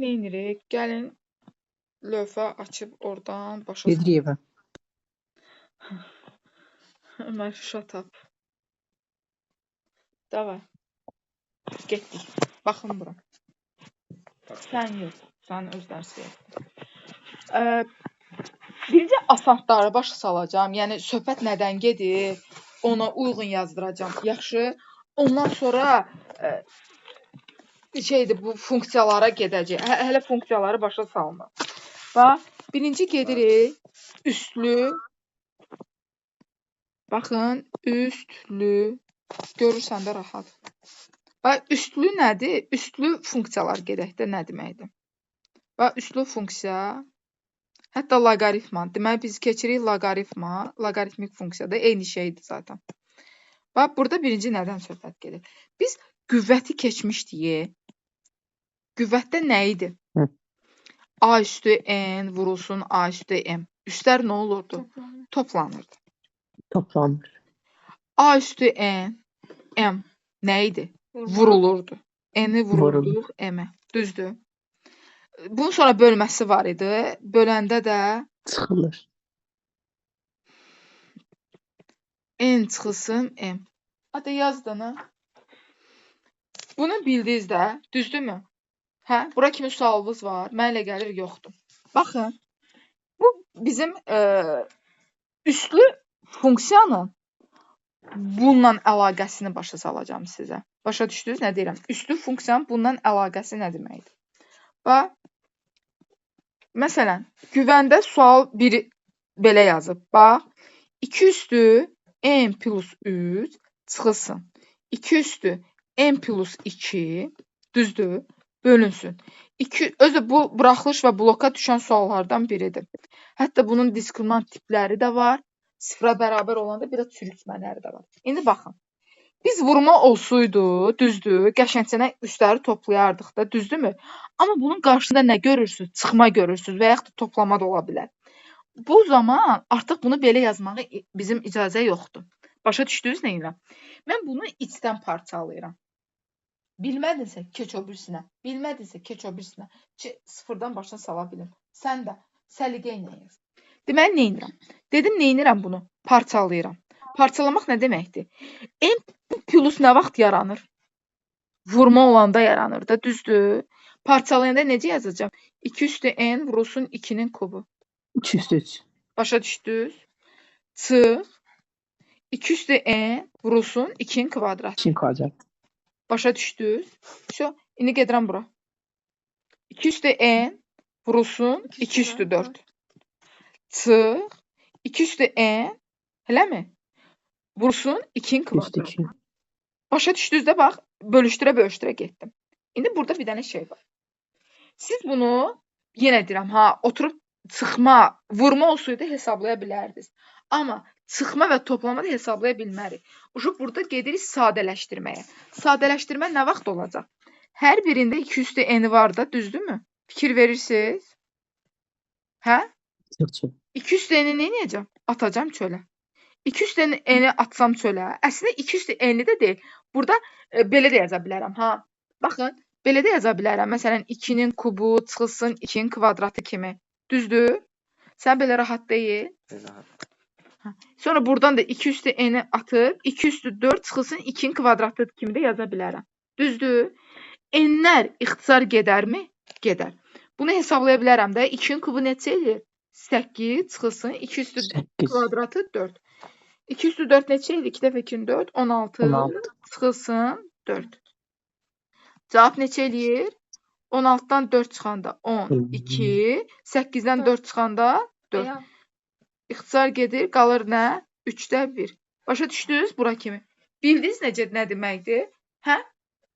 nə edirik? Gəlin lövhə açıb oradan başa Gedirik evə. Ömər shut up. Davay. Getdik. Baxın bura. Sən yox. Sən öz dərsi yox. Birinci asanları başa salacağam. Yəni söhbət nədən gedir? Ona uyğun yazdıracağam. Yaxşı. Ondan sonra bu funksiyalara gedəcək. Hələ funksiyaları başa salmır. Bax, birinci gedirik üstlü. Baxın, üstlü. Görürsən də rahat. Bax, üstlü nədir? Üstlü funksiyalar gedək də nə deməkdir? Bax, üstlü funksiya, hətta loqaritma. Deməli, biz keçirik loqaritma, loqaritmik funksiyada eyni şeydir zaten. Bax, burada birinci nədən söhbət gedir? Biz qüvvəti keçmişdik. Qüvvətdə nə idi? A üstü n vurulsun A üstü m. Üstlər nə olurdu? Toplanırdı. Toplanır. A üstü n, m nə idi? Vurulurdu. N-i vururduq m-ə. Düzdür. Bunun sonra bölməsi var idi. Böləndə də Çıxılır. n çıxılsın m. Hadi yazdın ha. Bunu bildiniz də, düzdürmü? Hə, bura kimi sualınız var. Mənə elə gəlir yoxdur. Baxın. Bu bizim üslü funksiyanın bununla əlaqəsini başa salacağam sizə. Başa düşdünüz nə deyirəm? Üslü funksiyanın bununla əlaqəsi nə deməkdir? Bax, məsələn, güvəndə sual biri belə yazıb. Bax, 2 üstü n plus 3 çıxılsın. 2 üstü n plus 2 düzdür, bölünsün. Özü bu buraxılış və bloka düşən suallardan biridir. Hətta bunun diskriminant tipləri də var. Sıfıra bərabər olanda bir də çürütmələri də var. İndi baxın. Biz vurma olsaydı, düzdür, qəşəngcənə üstləri toplayardıq da, düzdürmü? Amma bunun qarşısında nə görürsünüz? Çıxma görürsünüz və yaxud da toplama da ola bilər. Bu zaman artıq bunu belə yazmağa bizim icazə yoxdur. Başa düşdünüz nə ilə? Mən bunu içdən parçalayıram. Bilmədinsə, keç o birisinə. Bilmədinsə, keç o birisinə. Sıfırdan başına sala bilim. Sən də səliqə ilə yaz. Deməli, nə edirəm? Dedim, nə edirəm bunu? Parçalayıram. Parçalamaq nə deməkdir? N plus nə vaxt yaranır? Vurma olanda yaranır da, düzdür? Parçalayanda necə yazacağam? 2 üstü n vurulsun 2-nin kubu. 3 üstü 3. Başa düşdünüz? Çıx. 2 üstü n vurulsun 2-nin kvadratı. 2 kvadrat. Başa düşdünüz? İndi gedirəm bura. 2 üstü n vurulsun 2 üstü 4. Çıx. 2 üstü n eləmi? Vursun 2-nin kvadratı. Başa düşdünüz də, bax, bölüşdürə getdim. İndi burada bir dənə şey var. Siz bunu, yenə deyirəm, oturub çıxma, vurma olsaydı hesablaya bilərdiniz. Amma çıxma və toplamada hesablaya bilmərik. Burada gedirik sadələşdirməyə. Sadələşdirmə nə vaxt olacaq? Hər birində 2 üstü n var da, düzdürmü? Fikir verirsiniz? Hə? 2 üstü n-i nə edəcəm? Atacam çölə. 2 üstü n-i atsam çölə. Əslində 2 üstü n-i də deyil. Burada belə də yaza bilərəm. Baxın, belə də yaza bilərəm. Məsələn, 2-nin kubu çıxılsın 2-nin kvadratı kimi. Düzdür? Sən belə rahat deyil. Sonra buradan da 2 üstü n-i atıb 2 üstü 4 çıxılsın 2-nin kvadratı kimi də yaza bilərəm. Düzdür? N-lər ixtisar gedərmi? Gedər. Bunu hesablaya bilərəm də. 2-nin kubu neçə edir? 8 çıxılsın 2 üstü kvadratı 4. 2 üstü 4 neçə edir? 2 dəfə 2-nin 4, 16 çıxılsın 4. Cavab neçə eləyir? 16-dan 4 çıxanda 12, 8-dən 4 çıxanda 4. İxtisar gedir, qalır nə? 3-də 1. Başa düşdünüz bura kimi? Bildiniz nə deməkdir? Hə?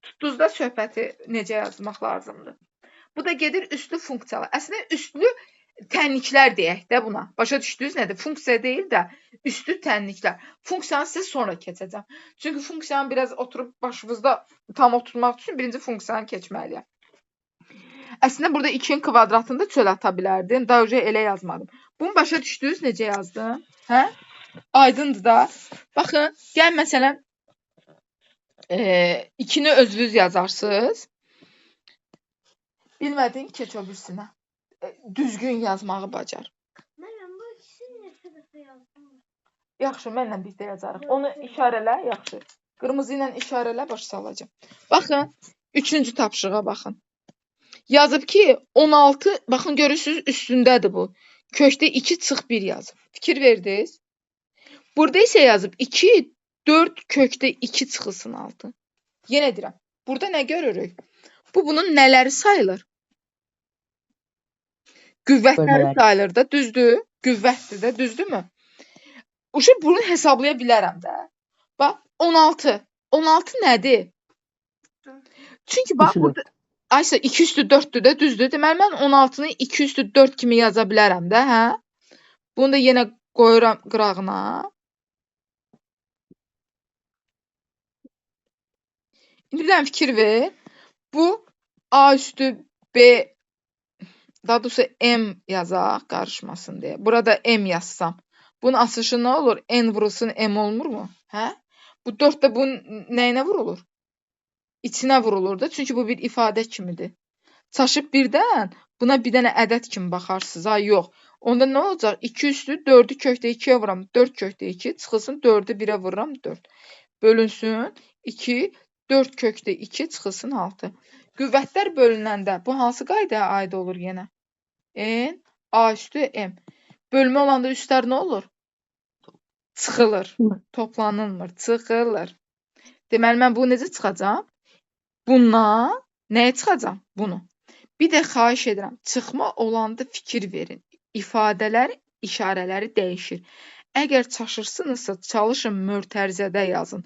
Tutdunuz da söhbəti necə yazmaq lazımdır. Bu da gedir üstlü funksiyalar. Əslində üstlü tənliklər deyək də buna. Başa düşdünüz nədir? Funksiya deyil də üstlü tənliklər. Funksiyanı sizə sonra keçəcəm. Çünki funksiyanı biraz oturub başınızda tam oturmaq üçün birinci funksiyanı keçməliyəm. Əslində burada 2-nin kvadratını da çölə ata bilərdim. Daha önce elə yazmadım. Bunu başa düşdünüz necə yazdım? Hə? Aydındır da. Baxın, gəl məsələn 2-ni özünüz yazarsınız. Bilmədin, keç o birisinə. Düzgün yazmağı bacar. Mənəm bu ikisini neçə dəfə yazdım. Yaxşı, mənlə birlikdə yazarıq. Onu işarələ, yaxşı. Qırmızı ilə işarələ, başa salacağam. Baxın, 3-cü tapşırığa baxın. Yazıb ki, 16, baxın görürsünüz, üstündədir bu. Kökdə 2 çıx 1 yazıb. Fikir verdiniz? Burada isə yazıb 2, 4 kökdə 2 çıxılsın 6. Yenə deyirəm. Burada nə görürük? Bu bunun nələri sayılır? Qüvvətləri Bölmələri. sayılır da, düzdür? Qüvvətdir də, düzdürmü? Uşaq bunu hesablaya bilərəm də. Bax, 16. 16 nədir? Çünki bax, 2 burada Ayşə 2 üstü 4-dür də, düzdür? Deməli, mən 16-nı 2 üstü 4 kimi yaza bilərəm də, hə? Bunu da yenə qoyuram qırağına. İndi bir dənə fikir ver. Bu A üstü B, daha doğrusu M yazaq, qarışmasın deyə. Burada M yazsam. Bunun açılışı nə olur? N vurulsun M olmurmu? Hə? Bu 4 də bunun nəyinə vurulur? İçinə vurulur da. Çünki bu bir ifadə kimidir. Çaşıb birdən buna bir dənə ədəd kimi baxarsınız. Ha, yox. Onda nə olacaq? 2 üstü 4-ü kökdə 2-yə vuram. 4 kökdə 2. Çıxılsın 4-ü 1-ə vururam. 4. Bölünsün 2. 4 kökdə 2 çıxılsın 6. Qüvvətlər bölünəndə bu hansı qaydaya aid olur yenə? N, A üstü M. Bölmə olanda üstlər nə olur? Çıxılır. Toplanılmır. Çıxılır. Deməli, mən bunu necə çıxacam? Bundan nəyə çıxacam? Bunu. Bir də xahiş edirəm, çıxma olanda fikir verin. İfadələr, işarələri dəyişir. Əgər çaşırsınızsa, çalışın mötərizədə yazın.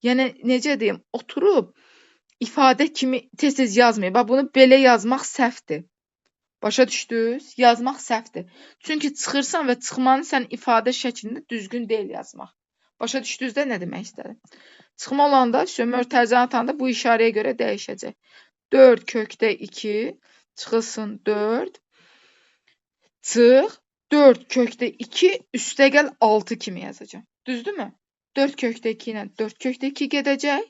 Yəni, necə deyim, oturub ifadə kimi tez-tez yazmayın. Bax, bunu belə yazmaq səhvdir. Başa düşdünüz? Yazmaq səhvdir. Çünki çıxırsan və çıxmanı sən ifadə şəklində düzgün deyil yazmaq. Başa düşdünüz də nə demək istədim? Çıxma olanda, mötərizəni atanda bu işarəyə görə dəyişəcək. 4 kökdə 2 çıxılsın 4. Çıx 4 kökdə 2 üstəgəl 6 kimi yazacağam. Düzdürmü? 4 kökdə 2 ilə 4 kökdə 2 gedəcək.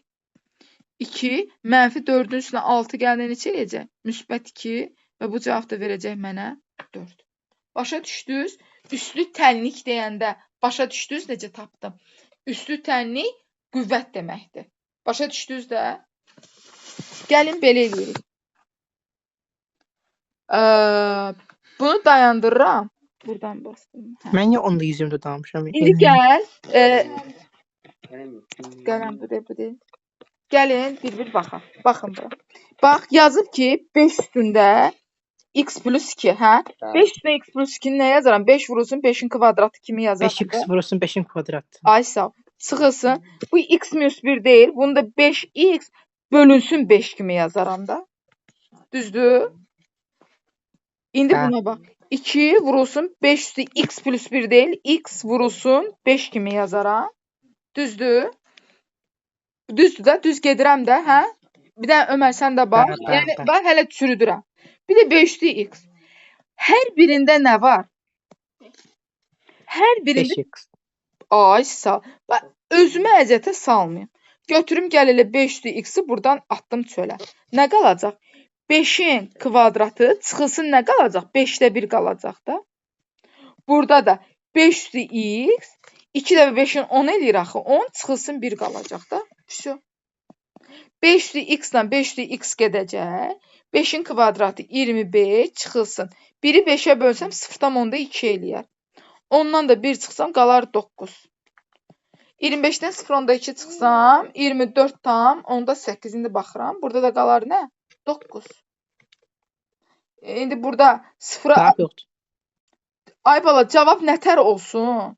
2 mənfi 4-ün üstünə 6 gələn neçə eləyəcək? Müsbət 2 və bu cavab da verəcək mənə 4. Başa düşdünüz? Üslü tənlik deyəndə başa düşdünüz necə tapdım? Üslü tənlik qüvvət deməkdir. Başa düşdünüz də? Gəlin belə eləyirik. Bunu dayandırıram. Buradan bastım. Hə. Mən niyə onda 120-də dalmışam? İndi gəl. Gəlin bu deyil. Gəlin bir baxaq. Baxın bura. Bax yazıb ki 5 üstündə x plus 2, hə? 5 üstündə x plus 2-ni nə yazaram? 5 vurulsun 5-in kvadratı kimi yazaram. 5x vurulsun 5-in kvadratı. Ay sağ ol. Çıxılsın. Bu x minus 1 deyil. Bunu da 5x bölünsün 5 kimi yazaram da. Düzdür? İndi buna bax. 2 vurulsun 5 üstü x plus 1 deyil. X vurulsun 5 kimi yazaram. Düzdür? Düzdür da. Düz gedirəm də, hə? Bir də Ömər sən də bax. Yəni bax hələ çürüdürəm. Bir də 5 üstü x. Hər birində nə var? Hər birində 5x. Ay sağ. Bax özümə əziyyətə salmayım. Götürüm gəl elə 5 üstü x-i buradan atdım çölə. Nə qalacaq? 5-in kvadratı çıxılsın nə qalacaq? 5-də 1 qalacaq da. Burada da 5 üstü x, 2 də 5-in 10 eləyir axı. 10 çıxılsın 1 qalacaq da. Всё. 5 üstü x ilə 5 üstü x gedəcək. 5-in kvadratı 25 çıxılsın. 1-i 5-ə bölsəm 0,10-da 2 eləyər. Ondan da 1 çıxsam qalar 9. 25-dən 0,10-da 2 çıxsam 24,8. İndi baxıram. Burada da qalar nə? 9. İndi burada 0-a... Cavab yoxdur. Ay bala, cavab nətər olsun?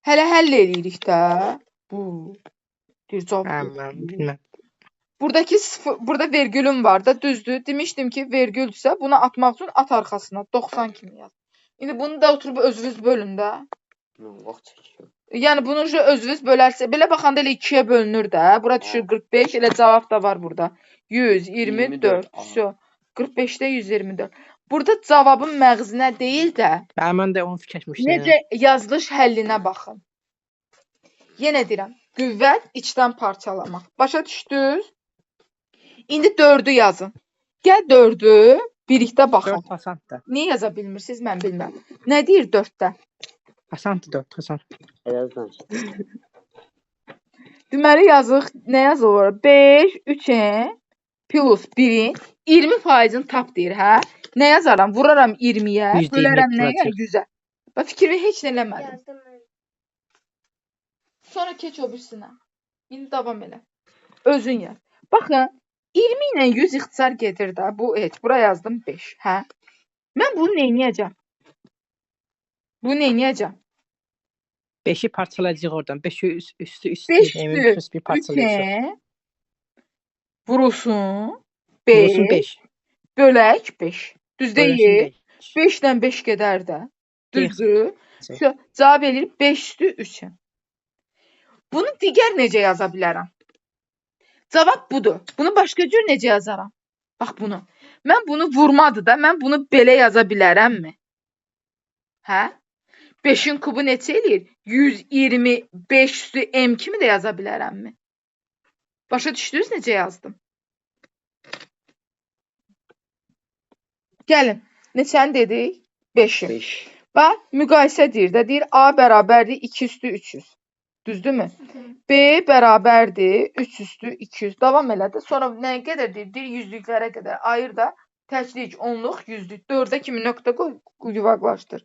Hələ həll eləyirik də. Bu. Bir cavab. Mən bilməm. Buradakı burada vergülüm var da, düzdür. Demişdim ki, vergüldürsə bunu atmaq üçün at arxasına 90 kimi yaz. İndi bunu da oturub özünüz bölün də. Yəni bunu özünüz bölərsə, belə baxanda elə 2-yə bölünür də. Bura düşür 45, elə cavab da var burada. 124. Всё. 45-də 124. Burada cavabın məğzinə deyil də, Mən də onu fikirləşmişdim. necə yazılış həllinə baxın. Yenə deyirəm, qüvvət içdən parçalamaq. Başa düşdünüz? İndi 4-ü yazın. Gəl 4-ü Birlikdə baxın. 4 Hasandır. Niyə yaza bilmirsiniz, mən bilmirəm. Nə deyir 4-də? Hasandır 4 Hasan. Yazdan. Deməli yazıq, nə yazılır? 5, 3-ün plus 1-in 20%-ni tap deyir, hə? Nə yazaram? Vuraram 20-yə, %20 bölərəm nəyə? duracaq. 100-ə. Bax, fikrimi heç nə eləmədim. Yazdım ben. Sonra keç o birisinə. İndi davam elə. Özün yaz. Baxın, 20 ilə 100 ixtisar gedir də. Bu et. Bura yazdım 5, hə? Mən bunu neyniyəcəm? Bunu neyniyəcəm? 5'i parçalayacağıq oradan. 5'i üstü 5 bir parçalayacağıq. 3-ə vurulsun Vurulsun 5 5. bölək 5. Düz Bölünsün deyil. 5. 5-dən 5 gedər də. Düzdür? Deyil. So, cavab eləyir 5 üstü 3. Bunu digər necə yaza bilərəm? Cavab budur. Bunu başqa cür necə yazaram? Bax bunu. Mən bunu vurmadı da, mən bunu belə yaza bilərəmmi? Hə? 5-in kubu neçə eləyir? 125 üstü m kimi də yaza bilərəmmi? Başa düşdünüz necə yazdım? Gəlin. Neçəni dedik? 5-i. 5. Bax, müqayisə deyir də, deyir A bərabərdir 2 üstü 300. Düzdürmü? B bərabərdir 3 üstü 200. Davam elədi. Sonra nəyə qədər deyir? Deyir yüzlüklərə qədər. Ayır da təklik, onluq, yüzlük. 4-ə kimi nöqtə qoy, yuvarlaşdır.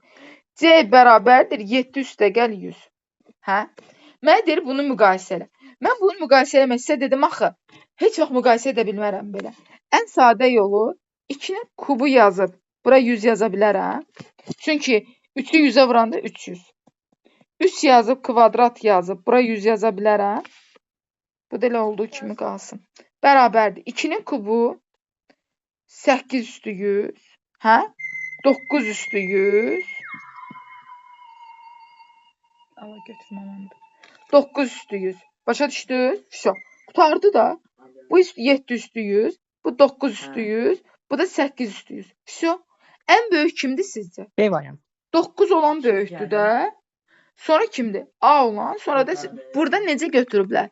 C bərabərdir 7 üstə gəl 100. Hə? Mənə deyir bunu müqayisə elə. Mən bunu müqayisə eləmək sizə dedim axı. Heç vaxt müqayisə edə bilmərəm belə. Ən sadə yolu 2-nin kubu yazıb bura 100 yaza bilərəm. Çünki 3-ü 100-ə vuranda 300. Üst yazıb, kvadrat yazıb, bura 100 yaza bilərəm. Bu da elə olduğu kimi qalsın. Bərabərdir. 2-nin kubu 8 üstü 100. Hə? 9 üstü 100. Allah götürməməmdir. 9 üstü 100. Başa düşdünüz? Vəsə. Qutardı da. Bu 7 üstü 100. Bu 9 üstü 100. Bu da 8 üstü 100. Vəsə. Ən böyük kimdir sizcə? B variant. 9 olan böyükdür də. Sonra kimdir? A olan. Sonra da burada necə götürüblər?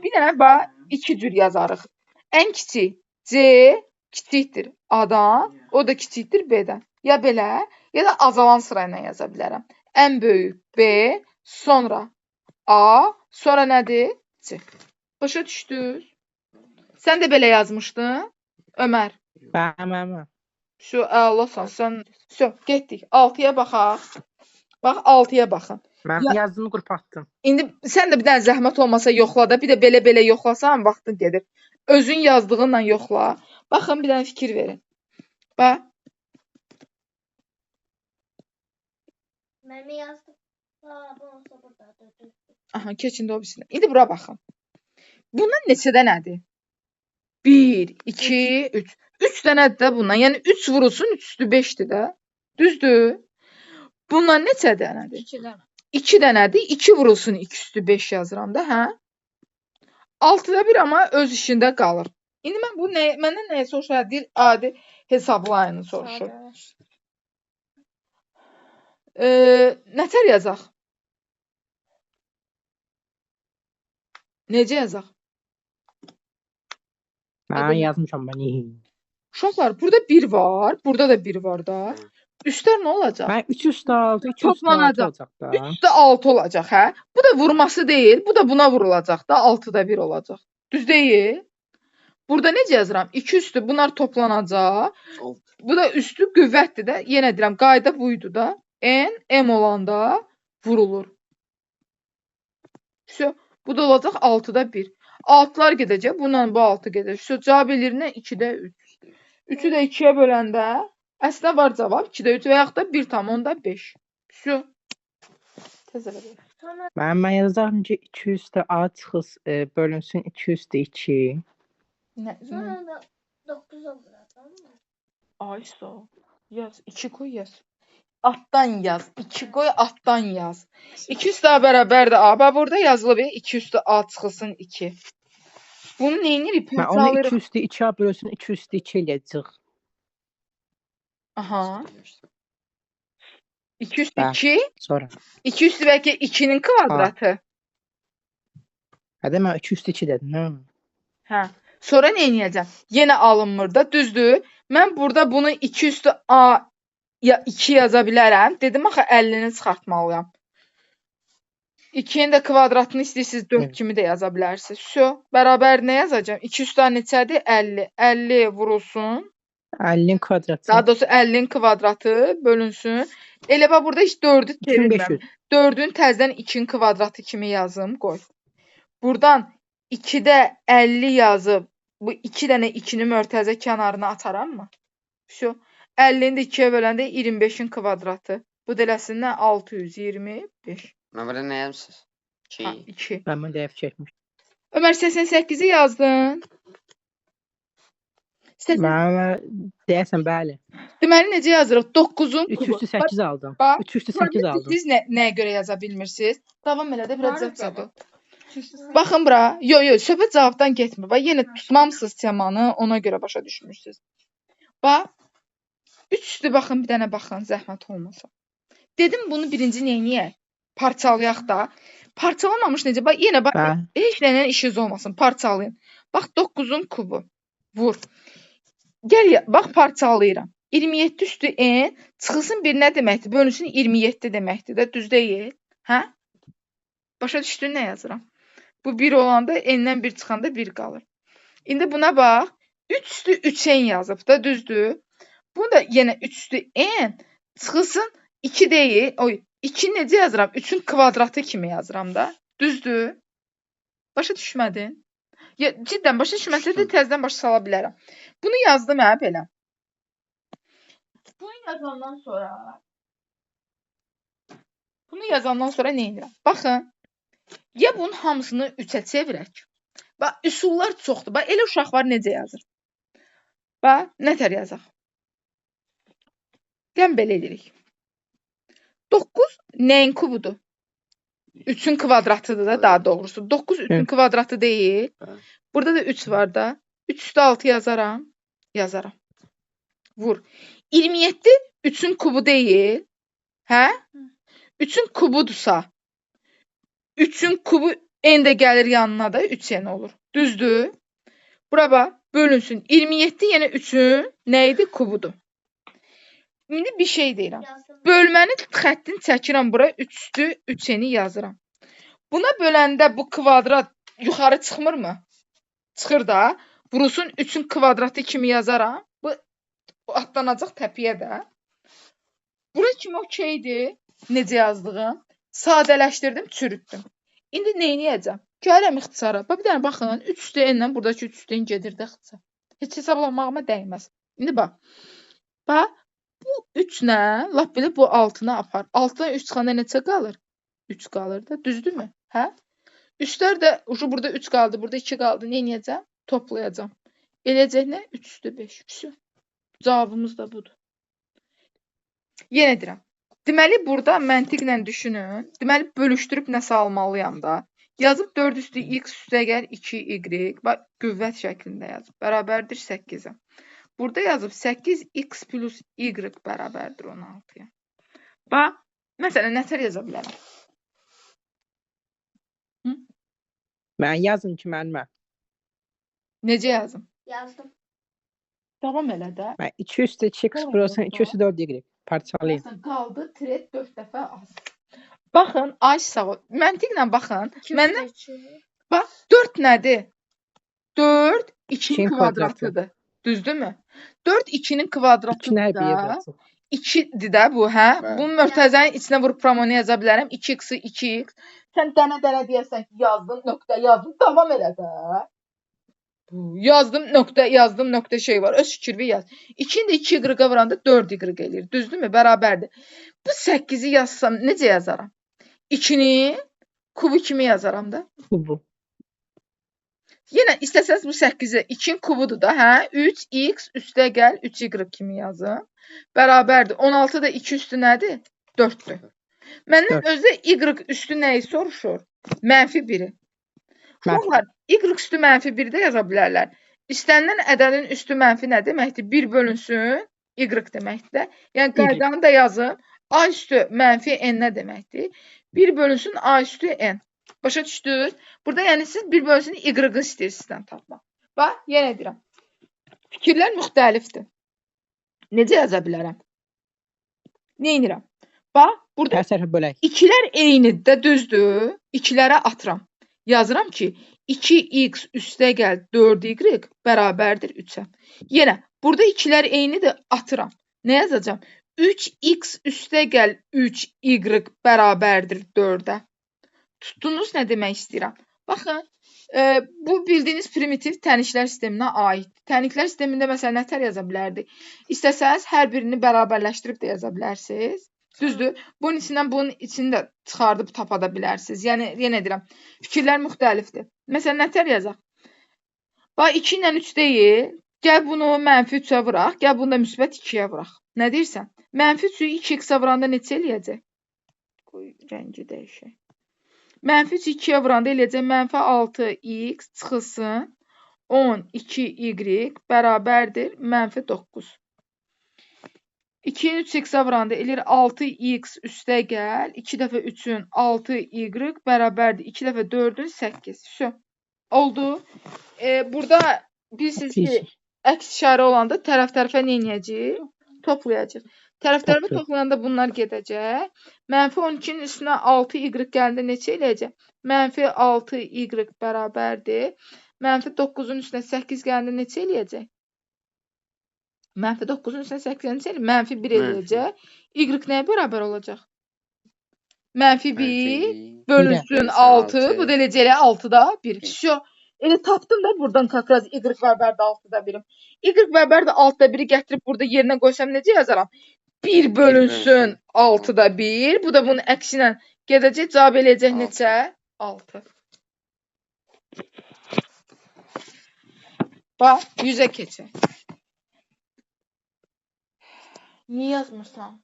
Bir dənə bax 2 cür yazarıq. Ən kiçik C kiçikdir A-dan, o da kiçikdir B-dən. Ya belə, ya da azalan sıra ilə yaza bilərəm. Ən böyük B, sonra A, sonra nədir? C. Başa düşdünüz? Sən də belə yazmışdın, Ömər. Bəli. Şu əlasan, sən. Şu, getdik. 6-ya baxaq. Bax 6-ya baxın. Mən yazdığımı qrupa atdım. İndi sən də bir dənə zəhmət olmasa yoxla da, bir də belə-belə yoxlasan vaxtın gedir. Özün yazdığınla yoxla. Baxın, bir dənə fikir verin. Bax. Ben mi yazdım? Aa, bu olsa burada. Dur. Aha, keçin də o birisinə. İndi bura baxın. Bundan neçədə nədir? 1, 2, 3. 3 dənədir də bundan. Yəni 3 vurulsun, 3 üstü 5-dir də. Düzdür? Bundan neçə dənədir? 2 tane. 2 dənədir. 2 vurulsun 2 üstü 5 yazıram da, hə? 6-da 1 amma öz işində qalır. İndi mən bu məndən nəyə soruşur? Deyir, adi hesablayını soruşur. Nətər yazaq? Necə yazaq? Mən yazmışam ben. Uşaqlar, burada 1 var, burada da 1 var da. Üstlər nə olacaq? Ben 3 üstü 6, 2 üstü 6 Toplanacaq. olacaq da. 3-də 6 olacaq, hə? Bu da vurması deyil, bu da buna vurulacaq da, 6-da 1 olacaq. Düz deyil? Burada necə yazıram? 2 üstü bunlar toplanacaq. Bu da üstü qüvvətdir də. Yenə deyirəm, qayda buydu da. M olanda vurulur. Vəsə, bu da olacaq 6-da 1. 6'lar gedəcək, bununla bu 6 gedəcək. Vəsə, cavab eləyir nə? 2-də 3. 3-ü də 2-yə böləndə əslində var cavab 2-də 3 və yaxud da 1,5. Vəsə. Tez elə belə. Sonra Ben yazarım ki 2 üstü A çıxız bölünsün 2 üstü 2. sonra da 9 olur. Tamam mı? Ay sağ ol. Yaz. 2 koy yaz. Alttan yaz. 2 koy alttan yaz. 2 üstü A bərabərdir A. Bax burada yazılıb 2 üstü A çıxılsın 2. Bunu neyinirik? Ben onu 2 üstü 2'ye bölünsün 2 üstü 2 eləyəcək. Aha. 2 üstü Bəli. 2. Sonra. 2 üstü bəlkə 2'nin kvadratı. Hadi ben 2 üstü 2 dedim. Hə? Hə. Sonra nə edəcəm? Yenə alınmır da, düzdür? Mən burada bunu 2 üstü A ya 2 yaza bilərəm. Dedim axı 50-ni çıxartmalıyam. 2-nin də kvadratını istəyirsiniz 4 Evet. kimi də yaza bilərsiniz. Всё, bərabər nə yazacağam? 2 üstü A neçədir? 50. 50 vurulsun. 50'nin kvadratı. Daha doğrusu 50-nin kvadratı bölünsün. Elə bax burada heç 4-ü çevirmirəm. 2500. 4-ün təzədən 2-nin kvadratı kimi yazım, qoy. Buradan 2-də 50 yazıb bu 2 dənə 2-ni mörtəzə kənarına ataramı? Всё. 50-ni də 2-yə böləndə 25-in kvadratı. Bu da eləsin nə? 625. Mən burada nə yazmışsınız? 2. Ha, 2. Ben bunu def çekmiş. Ömər 88-i yazdın. Ben deyəsən bəli. Deməli necə yazırıq? 9-un 3 kubu. üstü 8 aldım. Bax, 3 üstü 8 Gördünüz ki, aldım. siz nəyə görə yaza bilmirsiniz? Davam elə də biraz Maruz cəbcəb. qalın. Baxın bura. Yo, söhbət cavabdan getmir. Bax, yenə tutmamısınız temanı, ona görə başa düşmürsünüz. Bax, 3 üstü baxın, bir dənə baxın, zəhmət olmasa. Dedim bunu birinci neyniyək? Parçalayaq da. Parçalamamış necə? Bax, yenə bax, Bəli. heç nəylə işiniz olmasın, parçalayın. Bax, 9-un kubu. Vur. Gəl, bax, parçalayıram. 27 üstü n çıxılsın bir nə deməkdir? Bölünsün 27 deməkdir də, düz deyil? Hə? Başa düşdün nə yazıram? Bu 1 olanda n-dən 1 çıxanda 1 qalır. İndi buna bax. 3 üstü 3n yazıb da, düzdür? Bunu da yenə 3 üstü n çıxılsın 2 deyil. Oy, 2 necə yazıram? 3-ün kvadratı kimi yazıram da. Düzdür? Başa düşmədin? Ya, ciddən başa düşməsə də təzədən başa sala bilərəm. Bunu yazdım hə belə. Bunu yazandan sonra nə edirəm? Baxın. Ya bunun hamısını 3-ə çevirək. Bax, üsullar çoxdur. Bax, elə uşaqlar necə yazır? Bax, nətər yazaq? Gəlin belə edirik. 9 nəyin kubudur? 3-ün kvadratıdır da daha doğrusu. 9 3-ün Evet. kvadratı deyil. Evet. Burada da 3 var da. 3 üstü 6 yazaram. Yazaram. Vur. 27 3-ün kubu deyil. Hə? 3-ün kubudursa 3-ün kubu n də gəlir yanına da 3n olur. Düzdür? Bura bax, bölünsün. 27 yenə 3-ün nə idi? Kubudur. İndi bir şey deyirəm. Yazdım. Bölməni xəttin çəkirəm bura 3 üstü 3n-i yazıram. Buna böləndə bu kvadrat yuxarı çıxmırmı? Çıxır da. Vurulsun 3-ün kvadratı kimi yazaram. Bu atlanacaq təpiyə də. Bura kimi okeydir. Necə yazdığım. Sadələşdirdim, çürütdüm. İndi nə edəcəm? Gəlirəm ixtisara. Bax, bir dənə baxın. 3 üstü n-lə buradakı 3 üstü n gedir də ixtisar. Heç hesablamağıma dəyməz. İndi bax. Bax. Bu 3-lə, lap belə bu 6-nı apar. 6-dan 3 çıxanda neçə qalır? 3 qalır da. Düzdürmü? Hə? Üstlər də burada 3 qaldı, burada 2 qaldı. Nə edəcəm? Toplayacağam. Eləcək nə? 3 üstü 5. Всё. Cavabımız da budur. Yenə deyirəm. Deməli, burada məntiqlə düşünün. Deməli, bölüşdürüb nəsə almalıyam da. Yazıb 4 üstü x üstə gəl 2y. Bax, qüvvət şəklində yazıb. Bərabərdir 8-ə. Burada yazıb 8x plus y bərabərdir 16-ya. Bax, məsələn, nətər yaza bilərəm? Ben yazın ki müəllimə. Necə yazım? Yazdım. Davam elə də. Ben 2 üstü 2x burası 2 üstü 4y. Parçalayın. Məsələn, qaldı tret 4 dəfə az. Baxın, ay sağ ol. Məntiqlə baxın. Məndən bax 4 nədir? 4 2-nin İkinin kvadratıdır. Düzdürmü? 4 2-nin 2 kvadratıdır nə bir da. yazın. 2-dir də bu, hə? Bəli. Bunu mörtəzənin içinə vurub promonu yaza bilərəm. 2x-i 2x. Sən dənə-dənə deyəsən ki, yazdım, nöqtə yazdım. Davam elə də. Yazdım, nöqtə şey var. Öz fikrini yaz. 2-ni də 2 y vuranda 4 y eləyir. Düzdürmü? Bərabərdir. Bu 8-i yazsam necə yazaram? 2-ni kubu kimi yazaram da. Bu. Yenə istəsəz bu 8-i 2-nin kubudur da, hə? 3x üstə gəl 3y kimi yazın. Bərabərdir. 16 da 2 üstü nədir? 4-dür. Məndən Dörd. özdə y üstü nəyi soruşur? -1-i. Uşaqlar, y üstü -1-i də yaza bilərlər. İstənilən ədədin üstü mənfi nə deməkdir? 1 bölünsün y deməkdir də. Yəni qaydanı da yazın. A üstü -n nə deməkdir? 1 bölünsün A üstü n. Başa düşdünüz? Burada yəni siz 1 bölünsün y-i istəyirsiniz tapmaq. Bax, yenə deyirəm. Fikirlər müxtəlifdir. Necə yaza bilərəm? Neynirəm? Bax, burada Hər tərəfə bölək. ikilər eynidir də, düzdür? İkilərə atıram. Yazıram ki, 2x üstəgəl 4y bərabərdir 3-ə. Yenə, burada ikilər eynidir, atıram. Nə yazacağam? 3x üstəgəl 3y bərabərdir 4-ə. Tutdunuz nə demək istəyirəm? Baxın, bu bildiyiniz primitiv tənliklər sisteminə aiddir. Tənliklər sistemində məsələn nətər yaza bilərdik? İstəsəniz hər birini bərabərləşdirib də yaza bilərsiniz. Düzdür? Bunun içindən bunun içini də çıxardıb tapa da bilərsiniz. Yəni, yenə deyirəm, fikirlər müxtəlifdir. Məsələn, nətər yazaq? Bax, 2 ilə 3 deyil. Gəl bunu mənfi 3-ə vuraq, gəl bunu da müsbət 2-yə vuraq. Nə deyirsən? Mənfi 3-ü 2x-ə vuranda neçə eləyəcək? Qoy, rəngi dəyişək. Mənfi 3-ü 2-yə vuranda eləyəcək mənfi 6x çıxılsın 12y bərabərdir mənfi 9. 2-ni 3x-ə vuranda eləyir 6x üstəgəl 2 dəfə 3-ün 6y bərabərdir 2 dəfə 4-ün 8. Şö. Oldu. Burada bilirsiniz ki, əks işarə olanda tərəf-tərəfə nə edəcəyik? Toplayacaq. Tərəf-tərəfə toplayanda bunlar gedəcək. Mənfi 12-nin üstünə 6y gələndə neçə eləyəcək? Mənfi 6y bərabərdir. Mənfi 9-un üstünə 8 gələndə neçə eləyəcək? Mənfi 9-un üstünə 8 neçə eləyəcək? Mənfi 1 eləyəcək. Y nəyə bərabər olacaq? Mənfi 1 bölünsün 6. Bu da eləcək 6-da 1. Şö. Elə tapdım da buradan kakraz y bərabərdir 6-da 1-im. Y bərabərdir 6-da 1-i gətirib burada yerinə qoysam necə yazaram? 1 bölünsün 6-da 1. Bu da bunun əksi ilə gedəcək. Cavab eləyəcək neçə? 6. Bax, 100-ə keçək. Niyə yazmırsan?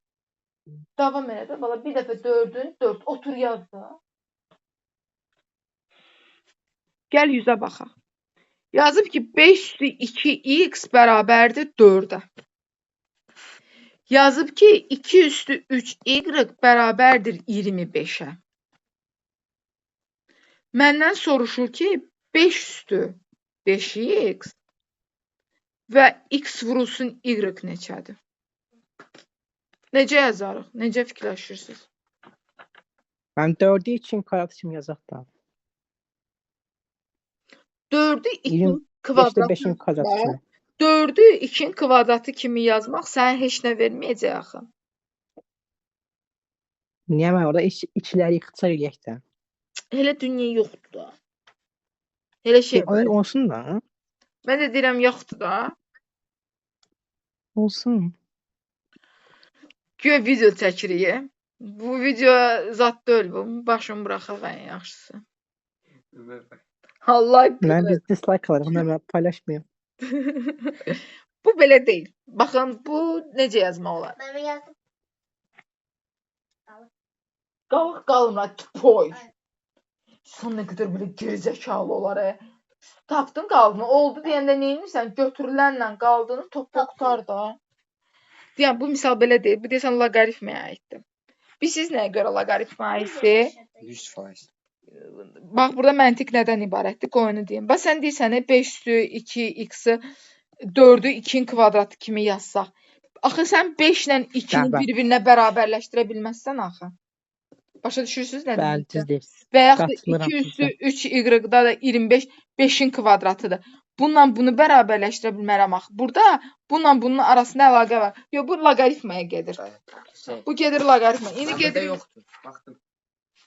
Davam elə də, bala. Bir dəfə 4-ün 4. Otur yaz da. Gəl 100-ə baxaq. Yazıb ki, 5/2x bərabərdir 4-ə. Yazıb ki, 2/3y bərabərdir 25-ə. Məndən soruşur ki, 5/5x və x vurulsun y neçədir? Necə yazarıq? Necə fikirləşirsiniz? Mən 4-ü 2-nin kvadratı kimi yazaq da. 4-ü 2-nin 5-də kvadratı. 5-in kvadratı kimi. 4-ü 2-nin kvadratı kimi yazmaq sənə heç nə verməyəcək axı. Niyə mən orada ikiləri ixtisar eləyək də? Elə dünya yoxdur da. Elə şey var. Olsun da. Mən də deyirəm yoxdur da. Olsun. Güya video çəkirik. Bu video zat deyil bu. Başımı buraxaq ən yaxşısı. Allah Mən biz dislike alırıq, mən paylaşmayım. Bu belə deyil. Baxın, bu necə yazmaq olar? Ben yazdım. Qalıq qalmır, poy. Sən nə qədər belə gerizəkalı olar. Tapdın qaldığını. Oldu deyəndə nə edirsən? Götürülənlə qaldığını topla qutar da. Deyən bu misal belə deyil. Bu deyəsən loqaritmaya aiddir. Bilirsiniz nəyə görə loqaritmaya aiddir? 100%. Bax, burada məntiq nədən ibarətdir? Qoy onu deyim. Bax, sən deyirsən 5/2x-i 4-ü 2-nin kvadratı kimi yazsaq. Axı sən 5 ilə 2-ni bir-birinə bərabərləşdirə bilməzsən axı. Başa düşürsünüz nə Bəli, düz deməkdir? deyirsiz. Və yaxud da Qatılıram 2/3y-da da 25 5-in kvadratıdır. Bununla bunu bərabərləşdirə bilmərəm axı. Burada bununla bunun arasında əlaqə var. Yox, bu loqaritmaya gedir. Bu gedir loqaritmaya. İndi gedir. yoxdur. Baxdım.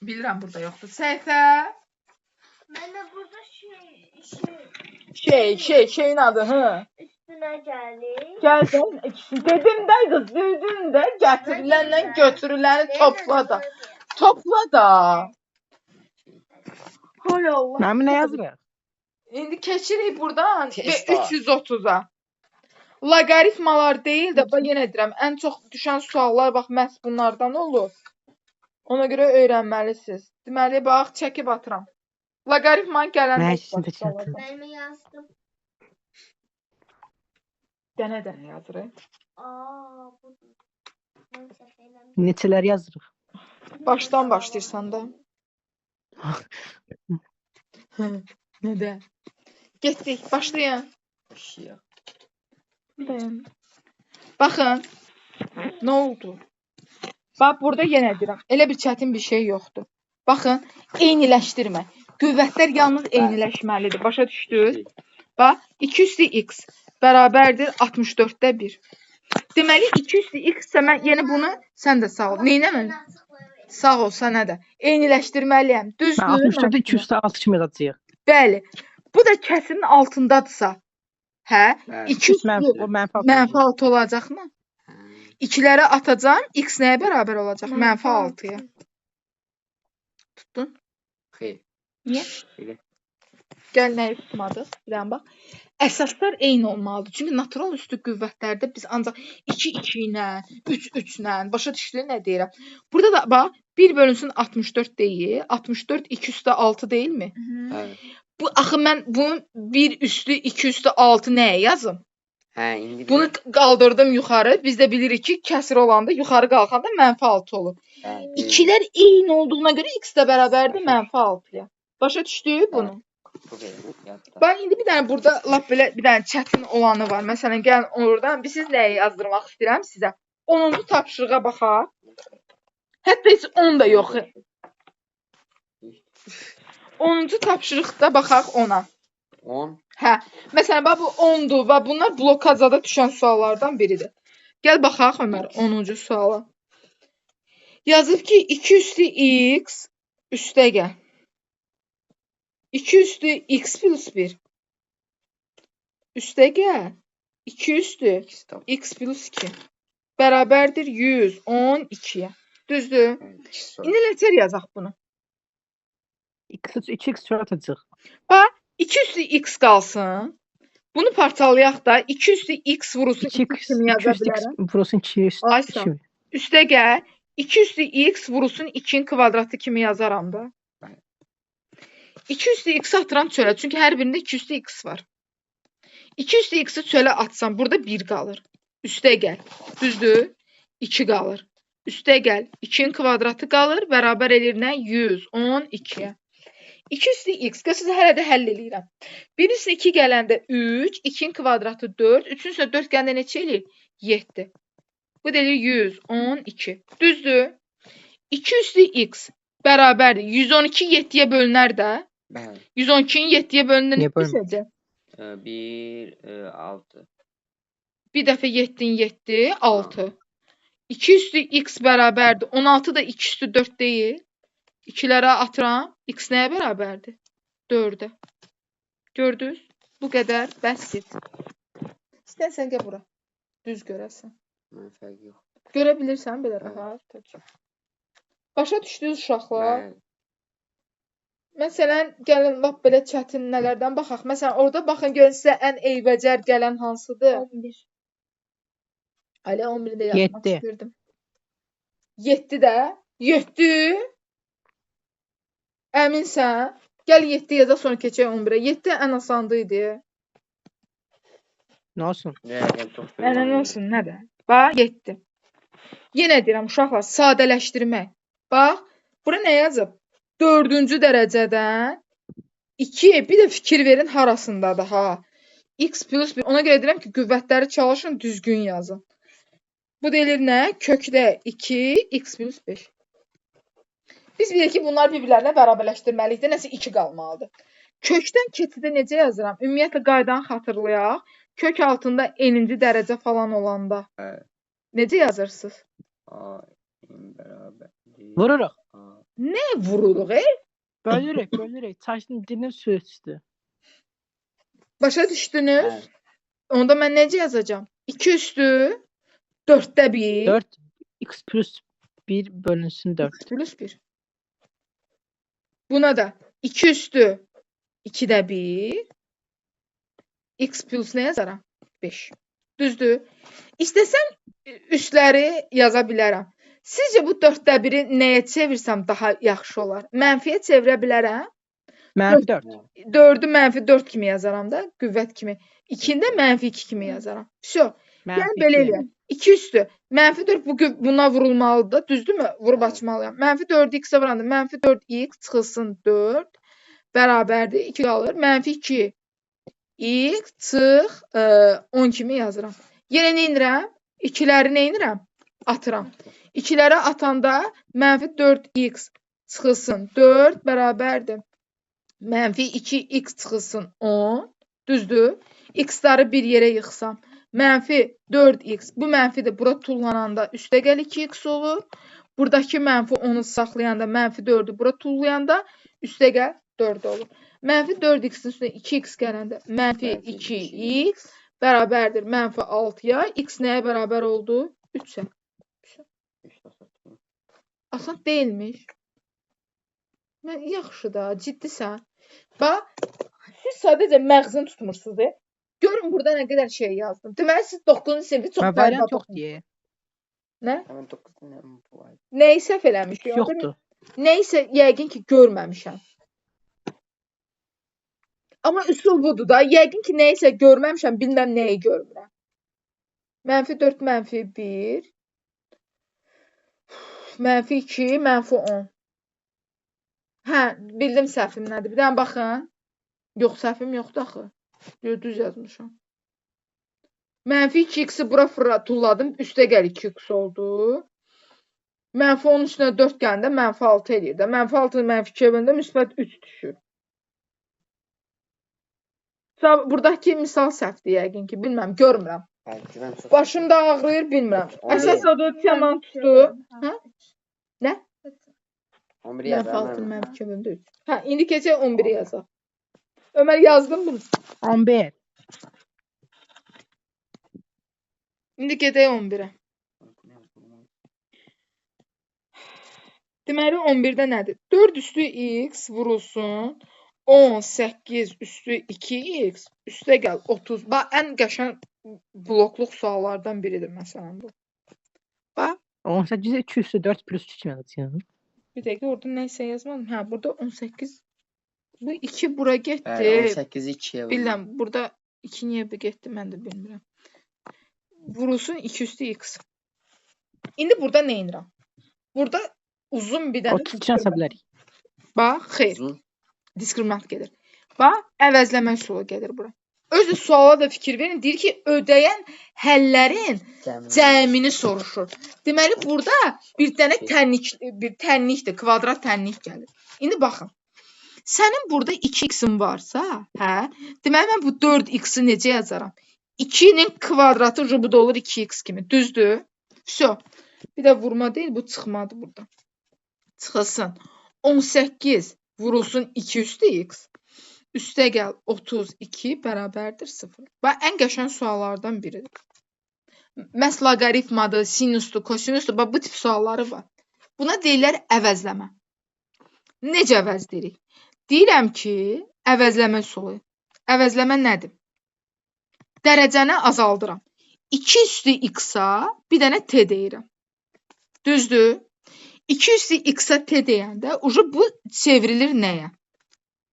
Bilirəm burada yoxdur. Səhifə Ben de burada şeyin adı, hı? üstüne geldi. Gəlsən ikisini dedim də qız, dedim də gətirilənlə götürüləni topla da. Topla da. Hay Allah. Mən nə yazırıq? İndi keçirik buradan Test və var. 330-a. Loqaritmalar deyil də, bax yenə deyirəm, ən çox düşən suallar bax məhz bunlardan olur. Ona görə öyrənməlisiniz. Deməli, bax, çəkib atıram. Loqaritmanın gələn Mən ikisini də çəkdim. Ben mi yazdım? Dənə-dənə yazırıq. Aa, bu. Neyse, benim. Neçələr yazırıq? Başdan başlayırsan da. Nədə? Getdik. Başlayın. Başlayaq. Buradayım. Baxın. Nə oldu? Bax, burada yenə deyirəm. Elə bir çətin bir şey yoxdur. Baxın, eyniləşdirmə. Qüvvətlər yalnız eyniləşməlidir. Başa düşdünüz? Bax, 2 üstü x bərabərdir 64-də 1. Deməli, 2 üstü x isə mən yenə bunu, sən də sağ ol. Neynəməliyim? Sağ ol, sənə də. Eyniləşdirməliyəm. Ben Düzdür? 64'te 2 üstü 6 kimi yazacağıq. Bəli. Bu da kəsirin altındadırsa, hə? Bəli. 2 Üst mənfi, o mənfi altı mənfi olacaq. 6 olacaqmı? İkilərə atacağım. X nəyə bərabər olacaq? Mənfi 6-ya. Tutdun? Xeyr. Niyə? Belə. Gəl nəyi tutmadıq? Bir dənə bax. Əsaslar eyni olmalıdır. Çünki natural üstü qüvvətlərdə biz ancaq 2 ilə, 3 ilə, başa düşdün nə deyirəm? Burada da bax 1 bölünsün 64 deyil. 64 2 üstə 6 deyilmi? Bəli. Bu axı mən bunu 1 üstü 2 üstü 6 nəyə yazım? Hə, indi Bunu qaldırdım yuxarı. Biz də bilirik ki, kəsir olanda yuxarı qalxanda mənfi 6 olur. İkilər eyni olduğuna görə x də bərabərdir mənfi 6-ya. Başa düşdük bunu? Bu belə. Yadda. Bax indi bir dənə burada lap belə bir dənə çətin olanı var. Məsələn, gəlin oradan biz siz nəyi yazdırmaq istəyirəm sizə? 10-cu tapşırığa baxaq. Hətta heç 10 da yox. 10-cu tapşırıqda baxaq ona. 10. Hə. Məsələn, bax bu 10-dur və bunlar blokazada düşən suallardan biridir. Gəl baxaq Ömər 10-cu suala. Yazıb ki 2 üstü x üstə gəl. 2 üstü x plus 1. Üstə gəl. 2 üstü Stop. x plus 2. Bərabərdir 112-yə. Düzdür? İndi neçər yazaq bunu? 2x sonra atacaq. 2 üstü x qalsın. Bunu parçalayaq da 2 üstü x vurulsun 2 2x, kimi yaza 2x bilərəm. vurulsun 2 üstü Ay sağ. 2. Üstə gəl. 2 üstü x vurulsun 2-nin kvadratı kimi yazaram da. 2 üstü x atıram çölə. Çünki hər birində 2 üstü x var. 2 üstü x-i çölə atsam burada 1 qalır. Üstə gəl. Düzdür? 2 qalır. Üstə gəl. 2-nin kvadratı qalır. Bərabər eləyir nə? 112-yə. 2 üstü x. Siz hələ də həll eləyirəm. 1 üstü 2 gələndə 3. 2-nin kvadratı 4. 3-ün üstə 4 gələndə neçə eləyir? 7. Bu da eləyir 112. Düzdür? 2 üstü x bərabərdir. 112 7-yə bölünər də. Bəli. 112-nin 7-yə bölündə Niyə nə düşəcək? 1 6. Bir dəfə 7-nin 7 6. 2 üstü x bərabərdir. 16 da 2 üstü 4 deyil. 2-lərə atıram. X nəyə bərabərdir? 4-ə. Gördünüz? Bu qədər bəsdir. İstərsən gəl bura. Düz görəsən. Mən fərq yox. Görə bilirsən belə Bəli. rahat. Başa düşdünüz uşaqlar? Bəli. Məsələn, gəlin lap belə çətin nələrdən baxaq. Məsələn, orada baxın görün sizə ən eybəcər gələn hansıdır? 11. Hələ 11-i də yazmaq 7. istirdim. 7 də? 7? Əminsən? Gəl 7 yazaq sonra keçək 11-ə. 7 ən asandı idi. Nə olsun? Rəqəm çox böyük. Nə olsun, nə də? Bax, 7. Yenə deyirəm uşaqlar, sadələşdirmək. Bax, bura nə yazıb? 4-cü dərəcədən 2, bir də fikir verin harasındadır ha. X plus 1. Ona görə deyirəm ki, qüvvətləri çalışın, düzgün yazın. Bu deyilir nə? Kökdə 2, x plus 5. Biz bilirik ki, bunlar bir-birlərinə bərabərləşdirməlikdir. Nəsə 2 qalmalıdır. Kökdən keçidə necə yazıram? Ümumiyyətlə qaydanı xatırlayaq. Kök altında n-ci dərəcə falan olanda. Bəli. Necə yazırsınız? A n bərabər. Vururuq. Nə vuruluq, Bölürük. Çaşın dilinin suyu üstü. Başa düşdünüz? Bəli. Onda mən necə yazacağam? 2 üstü 4-də 1. 4 x plus 1 bölünsün 4. X plus 1. Buna da 2 üstü 2-də 1. X plus nə yazaram? 5. Düzdür? İstəsəm üstləri yaza bilərəm. Sizcə bu 4-də 1-i nəyə çevirsəm daha yaxşı olar? Mənfiyə çevirə bilərəm. Mənfi 4. 4-ü mənfi 4 kimi yazaram da, qüvvət kimi. 2-ni də mənfi 2 kimi yazaram. Vəsə, yəni belə eləyək. 2 üstü mənfi 4 buna vurulmalıdır, düzdürmü? Vurub açmalıyam. Mənfi 4-ü x-ə vuranda mənfi 4x çıxılsın 4 bərabərdir. 2 qalır. Mənfi 2 x çıx 10 kimi yazıram. Yenə nə edirəm? 2-ləri nə edirəm? Atıram. 2-ləri atanda mənfi 4x çıxılsın 4 bərabərdir. Mənfi 2x çıxılsın 10. Düzdür? X-ları bir yerə yıxsam. Mənfi 4x. Bu mənfidir. Bura tullananda üstə gəl 2x olur. Buradakı mənfi 10-u saxlayanda mənfi 4-ü bura tullayanda üstə gəl 4 olur. Mənfi 4x-in üstünə 2x gələndə mənfi 2x bərabərdir mənfi 6-ya. X nəyə bərabər oldu? 3-ə. Asan deyilmiş. Yaxşı da, ciddisən. Bax, siz sadəcə məğzini tutmursunuz. Görün burada nə qədər şey yazdım. Deməli, siz 9-cu sinfi çox Variant yox deyə. Nə? Hemen 9 tane mi bu var? Nəyi səhv eləmişik? Yoxdur. Nəyisə yəqin ki, görməmişəm. Amma üsul budur da. Yəqin ki, nəyisə görməmişəm, bilməm nəyi görmürəm. Mənfi 4, mənfi 1. Mənfi 2, mənfi 10. Hə, bildim səhvim nədir. Bir dənə baxın. Yox, səhvim yoxdur axı. Düz yazmışam. Mənfi 2x-i bura tulladım. Üstə gəl 2x oldu. Mənfi 10-un üstünə 4 gələndə mənfi 6 eləyir də. Mənfi 6-nı mənfi 2-yə böləndə müsbət 3 düşür. Buradakı misal səhvdir yəqin ki. Bilməm, görmürəm. Belki ben çok... Başım da ağrıyır, bilmirəm. Əsas odur yaman tutdu. Hə? Nə? 11 Mənfi yazar 6-nı mı? mənfi 2-yə böləndə 3. Hə, indi keçək 11-i yazaq. Ömər yazdım bunu. 11. İndi gedək 11-ə. Deməli 11-də nədir? 4 üstü x vurulsun 18 üstü 2x üstə gəl 30. Bax, ən qəşəng blokluq suallardan biridir məsələn bu. Bax, 18 2 üstü 4 plus 3 kimi yazacağım. bir dəqiqə orada nə isə yazmadım. Hə, burada 18. Bu 2 bura getdi. Evet, 18 2'ye vurdu. Bilmirəm, burada 2 niyə bir getdi, mən də bilmirəm. Vurulsun 2 üstü x. İndi burada nə edirəm? Burada uzun bir dənə 32 yaza bilərik. bax, xeyr. Uzun. Diskriminant gedir. Bax, əvəzləmə üsulu gedir bura. Özü suala da fikir verin. Deyir ki, ödəyən həllərin cəmini soruşur. Deməli, burada bir dənə tənlikdir, kvadrat tənlik gəlir. İndi baxın. Sənin burada 2x-in varsa, hə, deməli, mən bu 4x-i necə yazaram? 2-nin kvadratı rubuda olur 2x kimi. Düzdür? Vso. Bir də vurma deyil, bu çıxmadı burada. Çıxılsın. 18 vurulsun 2 üstü x. Üstə gəl 32 bərabərdir 0. Bax, ən qəşəng suallardan biridir. Məhz loqaritmadır, sinusdur, kosinusdur. Bax, bu tip sualları var. Buna deyirlər əvəzləmə. Necə əvəzləyirik? Deyirəm ki, əvəzləmə üsulu. Əvəzləmə nədir? Dərəcəni azaldıram. 2 üstü x-a bir dənə t deyirəm. Düzdür? 2 üstü x-a t deyəndə bu çevrilir nəyə?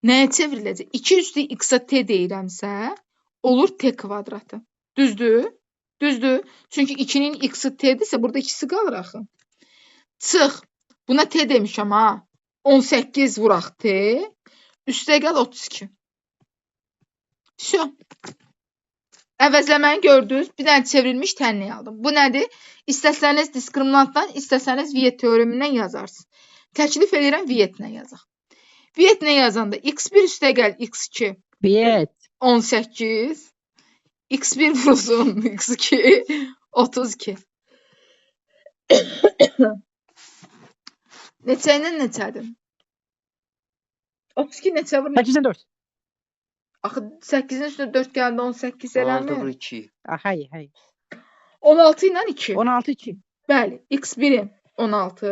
Nəyə çevriləcək? 2 üstü x-a t deyirəmsə, olur t kvadratı. Düzdür? Düzdür? Çünki 2-nin x-i t-dirsə, burada ikisi qalır axı. Çıx. Buna t demişəm, ha. 18 vuraq t. Üstə gəl 32. Vso. Əvəzləməni gördünüz. Bir dənə çevrilmiş tənlik aldım. Bu nədir? İstəsəniz diskriminantdan, istəsəniz Viet teoremindən yazarsınız. Təklif edirəm Vietlə yazaq. Vietlə yazanda x1 üstə gəl x2. Viet. 18. x1 vurulsun x2. 32. Neçə ilə neçədir? 32 neçə vurur? 8'den 4. Axı 8-in üstünə 4 gələndə 18 16 vur eləmir. 2. Hayır hayır. 16 ilə 2. 16 2. Bəli, x1-im 16.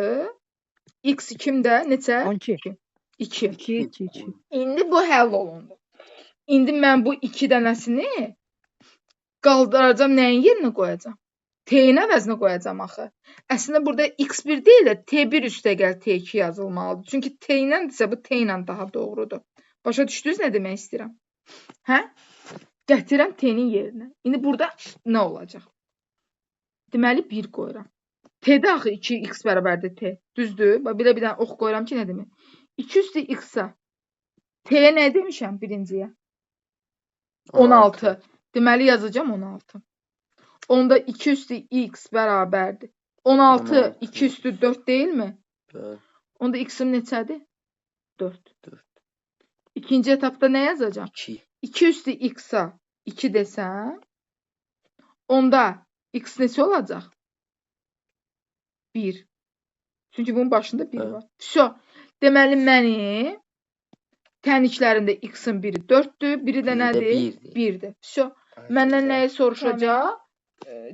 x2-im də neçə? 12. 2. 2 2 2. İndi bu həll olundu. İndi mən bu 2 dənəsini qaldıracağam, nəyin yerinə qoyacağam? T-nin əvəzinə qoyacağam axı. Əslində burada x1 deyil də t1 üstə gəl t2 yazılmalıdır. Çünki t iləndirsə bu t ilə daha doğrudur. Başa düşdünüz nə demək istəyirəm? Hə? Gətirəm t-nin yerinə. İndi burada nə olacaq? Deməli 1 qoyuram. T-də axı 2x bərabərdir t. Düzdür? Bax, bir dənə ox qoyuram ki, nə demək? 2 üstü x-a. T-yə nə demişəm birinciyə? 16. Deməli yazacağam 16. Onda 2 üstü x bərabərdir. 16 16. 2 üstü 4 deyilmi? Bəli. Onda x-im neçədir? 4. 4. İkinci etapda nə yazacağam? 2. 2 üstü x-a 2 desəm, onda x neçə olacaq? 1. Çünki bunun başında 1 Hə. var. Vso. Deməli mənim təniklərimdə x-in biri 4-dür, biri də Biri də nədir? 1-dir. 1-dir. Vso. Məndən nəyi soruşacaq?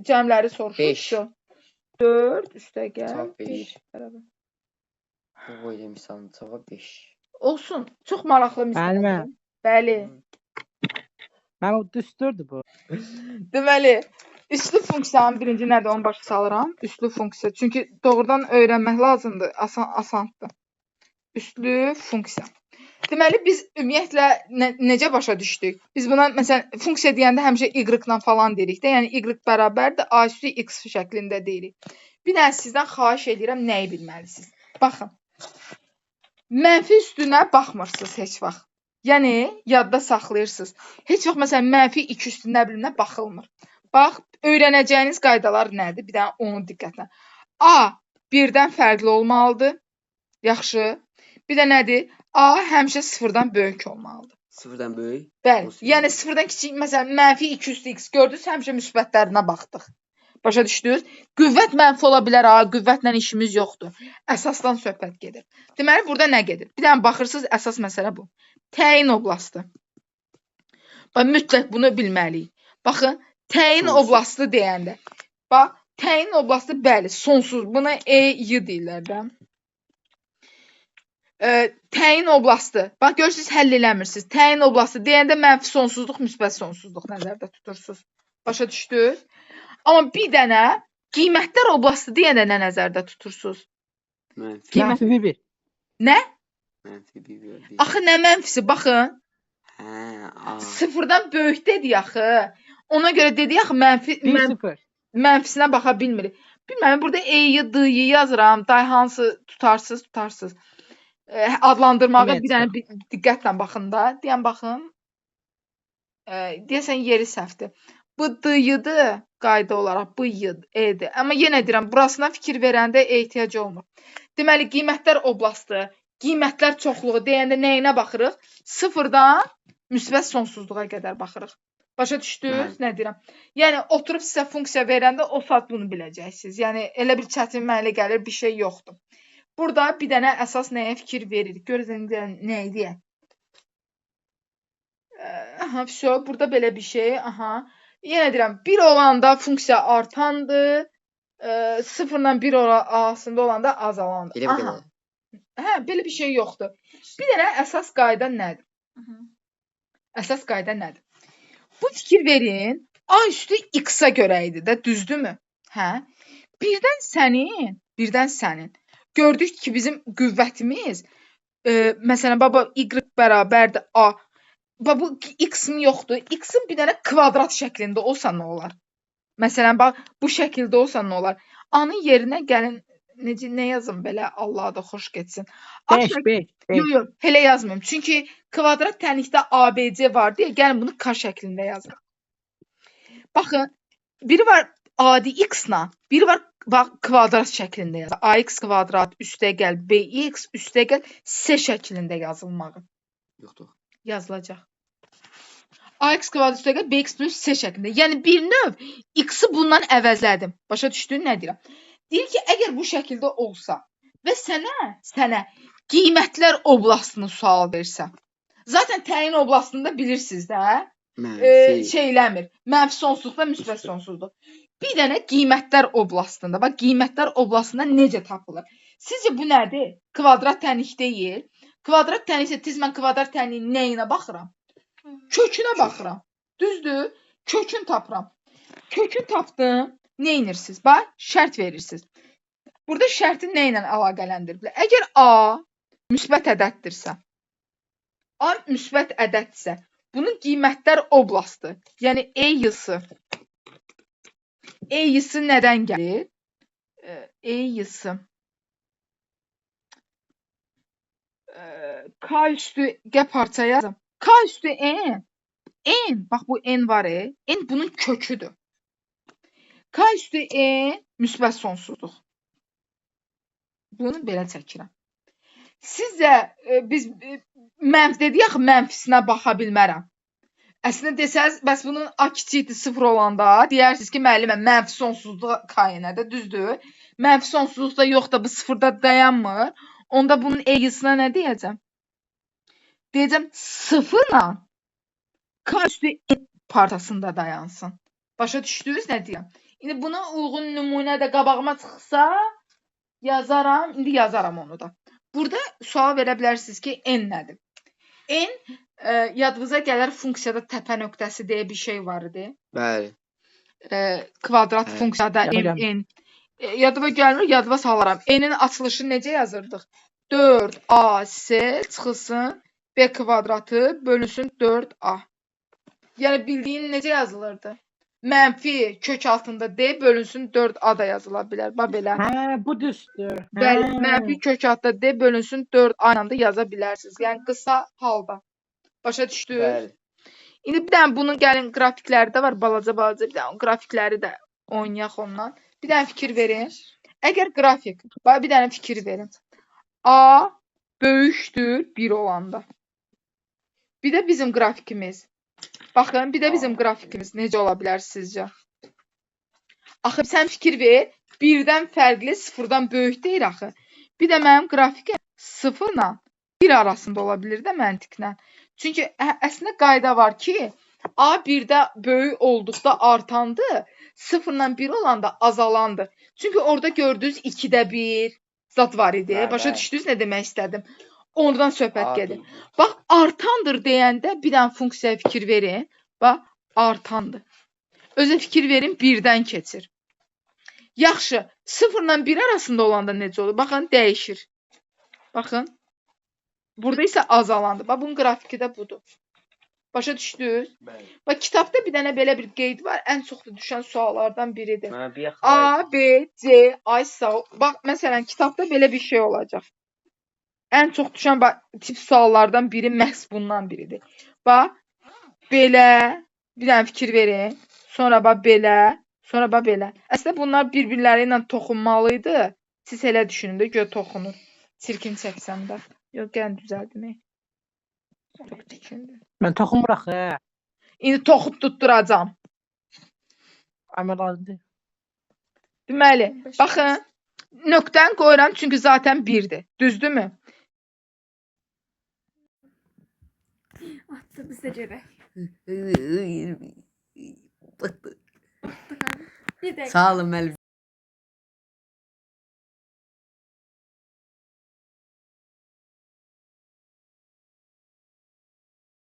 Cəmləri soruşur. 5. Vso. 4 üstəgəl Cavab 5 5. bərabər. Bu boyda misalın cavab 5. Olsun. Çox maraqlı misaldır. Müəllimə. Bəli. Mən o düsturdu bu. Deməli, üslub funksiyanın birinci nədir? Onu başa salıram. Üslub funksiya. Çünki doğrudan öyrənmək lazımdır. Asandır. Üslub funksiya. Deməli, biz ümumiyyətlə necə başa düşdük? Biz buna, məsələn, funksiya deyəndə həmişə y-la falan deyirik də. Yəni, y bərabərdir, a üstü x şəklində deyirik. Bir dənə sizdən xahiş edirəm, nəyi bilməlisiniz? Baxın. Mənfi üstünə baxmırsınız heç vaxt. Yəni, yadda saxlayırsınız. Heç vaxt, məsələn, mənfi 2 üstü nə bilinə baxılmır. Bax, öyrənəcəyiniz qaydalar nədir? Bir dənə onu diqqətlə. A, birdən fərqli olmalıdır. Yaxşı. Bir də nədir? A həmişə sıfırdan böyük olmalıdır. Sıfırdan böyük. Bəli. Yəni sıfırdan kiçik, məsələn, mənfi 2 üstü x gördünüz, həmişə müsbətlərinə baxdıq. Başa düşdünüz? Qüvvət mənfi ola bilər, qüvvətlə işimiz yoxdur. Əsasdan söhbət gedir. Deməli, burada nə gedir? Bir dənə baxırsınız, əsas məsələ bu. Təyin oblastı. Bax, mütləq bunu bilməliyik. Baxın, təyin Sonsuz. oblastı deyəndə. Bax, təyin oblastı, bəli, sonsuz. Buna y deyirlər də. Təyin oblastı. Bax, görürsünüz, həll eləmirsiniz. Təyin oblastı deyəndə mənfi sonsuzluq, müsbət sonsuzluq nəzərdə tutursunuz. Başa düşdünüz? Amma bir dənə qiymətlər oblastı deyəndə nə nəzərdə tutursunuz? Mənfi. Qiymət- Mənfi bir. Nə? Mənfi 1. Axı nə mənfisi? Baxın. Hə, a. Sıfırdan böyük dedik axı. Ona görə dedik axı 1-0. mənfisinə baxa bilmirik. Bilmirəm, burada E-yi, D-yi yazıram. Day hansı tutarsınız. Adlandırmağa Evet. bir dənə diqqətlə baxın da. Deyən baxın. Deyəsən yeri səhvdir. Bu D-yidir qayda olaraq. Bu E-dir. Amma yenə deyirəm, burasına fikir verəndə ehtiyac olmur. Deməli, qiymətlər oblastı, qiymətlər çoxluğu deyəndə nəyinə baxırıq? Sıfırdan müsbət sonsuzluğa qədər baxırıq. Başa düşdünüz? Nə deyirəm? Yəni, oturub sizə funksiya verəndə o saat bunu biləcəksiniz. Yəni, elə bir çətin mənə elə gəlir, bir şey yoxdur. Burada bir dənə əsas nəyə fikir veririk? Görürsən, nə idi? Aha, vəsə, burada belə bir şey. Aha. Yenə deyirəm, 1 olanda funksiya artandır. 0-la 1 arasında olanda azalandır. Elə bir qədər. Hə, belə bir şey yoxdur. Bir dənə əsas qayda nədir? Əsas qayda nədir? Bu fikir verin, A üstü x-a görə idi də, düzdürmü? Hə? Birdən sənin gördük ki, bizim qüvvətimiz məsələn, baba y bərabərdir A. Bax, bu x-im yoxdur. X-in bir dənə kvadrat şəklində olsa nə olar? Məsələn, bax, bu şəkildə olsa nə olar? A-nın yerinə gəlin, nə yazım belə, Allah da xoş getsin. 5. Yox, elə yazmayım. Çünki kvadrat tənlikdə ABC var deyə, gəlin bunu k şəklində yazırıq. Baxın, biri var adi x-la, biri var bax, kvadrat şəklində yazılır. Ax kvadrat üstəgəl bx üstəgəl c şəklində yazılmağı. Yoxdur. Yazılacaq. Ax kvadrat üstəgəl bx plus c şəklində. Yəni bir növ x-i bundan əvəzlədim. Başa düşdün nə deyirəm? Deyir ki, əgər bu şəkildə olsa və sənə qiymətlər oblastını sual versə. Zaten təyin oblastını da bilirsiniz də. Şeyləmir. Mənfi sonsuzluqla müsbət sonsuzluq. Bir dənə qiymətlər oblastında. Bax, qiymətlər oblastında necə tapılır? Sizcə bu nədir? Kvadrat tənlik deyil. Kvadrat tənliksə tez mən kvadrat tənliyin nəyinə baxıram? Kökünə baxıram. Düzdür? Kökün tapıram. Kökün tapdım. Nə edirsiniz? Bax, şərt verirsiniz. Burada şərti nə ilə əlaqələndiriblər? Əgər A müsbət ədəddirsə, A müsbət ədəddirsə, bunun qiymətlər oblastı, yəni E-yısı nədən gəlir? E-yısı K üstü G parça yazım. K üstü N n, bax bu n var, n bunun köküdür. K üstü n müsbət sonsuzluq. Bunu belə çəkirəm. Sizcə biz mənfi dedik axı, mənfisinə baxa bilmərəm. Əslində desəz, bəs bunun a kiçikdir 0 olanda deyərsiniz ki, müəllimə mənfi sonsuzluq kainədə, düzdür? Mənfi sonsuzluqda yox da bu 0-da dayanmır. Onda bunun e-yısına nə deyəcəm? Deyəcəm 0-la k üstü n partasında dayansın. Başa düşdünüz nə deyəm? İndi buna uyğun nümunə də qabağıma çıxsa yazaram, indi yazaram onu da. Burada sual verə bilərsiniz ki, n nədir? N yadınıza gələr funksiyada təpə nöqtəsi deyə bir şey var idi. Bəli. Kvadrat Hə, funksiyada yadıma n. Yadıma gəlmir, yadıma salaram. N-in açılışı necə yazırdıq? 4ac çıxılsın b kvadratı bölünsün 4a. Yəni bildiyin necə yazılırdı? Mənfi kök altında d bölünsün 4a da yazıla bilər. Bax belə. Hə, bu düzdür. Bəli, mənfi kök altında d bölünsün 4a ilə də yaza bilərsiniz. Yəni qısa halda. Başa düşdünüz? Bəli. İndi bir dənə bunun gəlin qrafikləri də var, balaca bir dənə qrafikləri də oynayaq ondan. Bir dənə fikir verin. Əgər qrafik, bax bir dənə fikir verin. A böyükdür 1 olanda. Bir də bizim qrafikimiz. Baxın, bir də bizim qrafikimiz necə ola bilər sizcə? Axı sən fikir ver, 1-dən fərqli, 0-dan böyük deyil axı. Bir də mənim qrafikim 0-la 1 arasında ola bilir də məntiqlə. Çünki əslində qayda var ki, A 1-də böyük olduqda artandır, 0-la 1 olanda azalandır. Çünki orada gördünüz 2-də 1 zat var idi. Bəli, Başa bəli. düşdünüz nə demək istədim? Oradan söhbət A gedir. bir. Bax, artandır deyəndə bir dənə funksiyaya fikir verin. Bax, artandır. Özə fikir verin, 1-dən keçir. Yaxşı, 0-la 1 arasında olanda necə olur? Baxın, dəyişir. Baxın. Burada isə azalandı. Bax, bunun qrafiki də budur. Başa düşdünüz? Bəli. Bax, kitabda bir dənə belə bir qeyd var. Ən çox da düşən suallardan biridir. Mənə bir A, B, C, ay sağ ol. Bax, məsələn, kitabda belə bir şey olacaq. Ən çox düşən tip suallardan biri məhz bundan biridir. Bax, belə, bir dənə fikir verin. Sonra bax, belə, sonra bax, belə. Əslində, bunlar bir-birləri ilə toxunmalıydı. Siz elə düşünün də, gör toxunur. Çirkin çəksəm də. Yox, gəlin düzəldim. Çox çirkindir. Mən toxunmuraq, hə. İndi toxub tutturacam. Əməl aldı. Deməli, baxın, nöqtəni qoyuram çünki zaten 1-dir. Düzdürmü? Atdı biz də gedək. Bəli. Bir dəqiqə. Sağ olun müəllim.